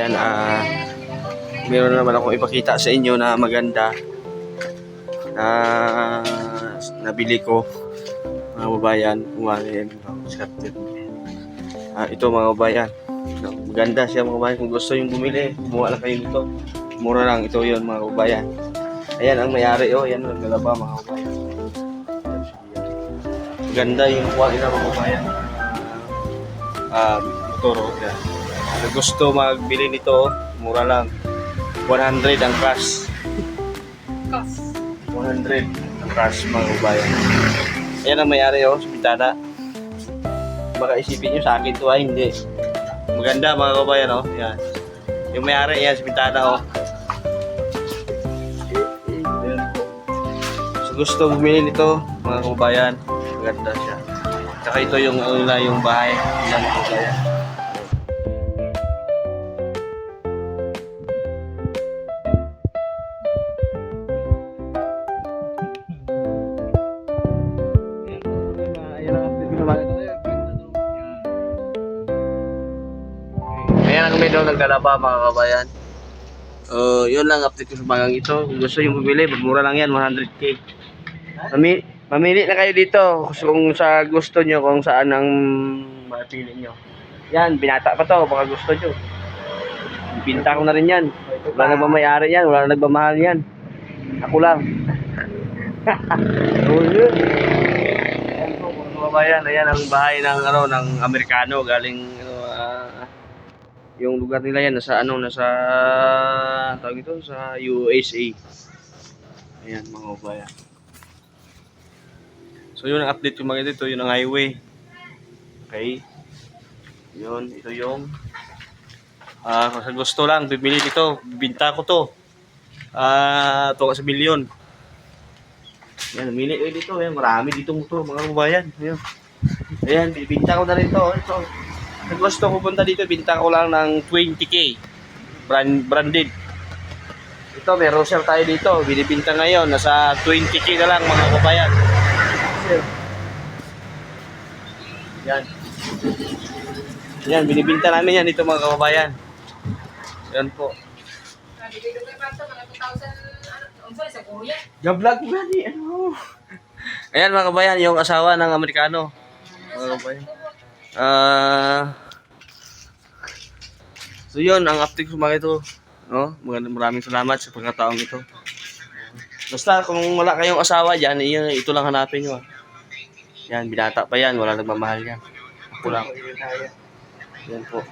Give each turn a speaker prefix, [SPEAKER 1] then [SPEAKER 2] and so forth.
[SPEAKER 1] Ayan, meron naman akong ipakita sa inyo na maganda na nabili ko, mga babayan. Ito mga babayan, maganda siya mga babayan. Kung gusto yung bumili, kumuha lang kayo nito, mura lang. Ito yun mga babayan. Ayan ang may-ari, oh, ayan naglalaba mga babayan. Maganda yung kuha nila mga babayan. Motor, oh, yan. Kung gusto magbili nito, mura lang. 100 ang cash. 100 ang cash mga babayan. Ayan ang may-ari, oh, sa bintana. Baka isipin nyo sa akin to, ay hindi. Maganda mga kabayan, oh. Yan. Yung may-ari yan sa bintana, oh. Ayan po. So gusto bumili nito mga kabayan, maganda siya. Tsaka ito yung bahay ng kabayan. Ayan ang medyo naglalaba mga kabayan. Yun lang update ko sa bagang ito. Kung gusto yung bumili, mura lang yan, 100k. Mamili na kayo dito kung sa gusto nyo, kung saan ang mapili nyo. Yan, binata pa to, baka gusto nyo. Pinta ko na rin yan. Wala nagmamayari yan, wala nagmamahal yan. Ako lang. Yun. Ayan po mga kabayan, ayan ang bahay ng Amerikano, galing yung lugar nila yan nasa tawag ito, sa USA. Ayan mga kabayan. So yun ang update ko mga ito, yun ang highway. Okay. Yun, ito yung kung gusto lang bibili dito, bibinta ko to. Ito sa milyon. Yan, namili ko dito, yan, marami dito mga kabayan. Ayan. Ayan, bibinta ko na rin to. Ito. Kung gusto pupunta dito, binta ko lang ng 20k. Branded. Ito, may Roser tayo dito. Binibinta ngayon, nasa 20k na lang mga kabayan. Yan. Yan, binibinta namin yan dito mga kabayan. Yan po. Ga-vlog mo yan eh. Ayan mga kabayan, yung asawa ng Amerikano. Mga kabayan. So yun, ang update ko mga ito. No? Maraming salamat sa pagkataong ito. Basta kung wala kayong asawa dyan, ito lang hanapin nyo. Yan, binata pa yan, wala nagmamahal yan. Ako lang. Yan po.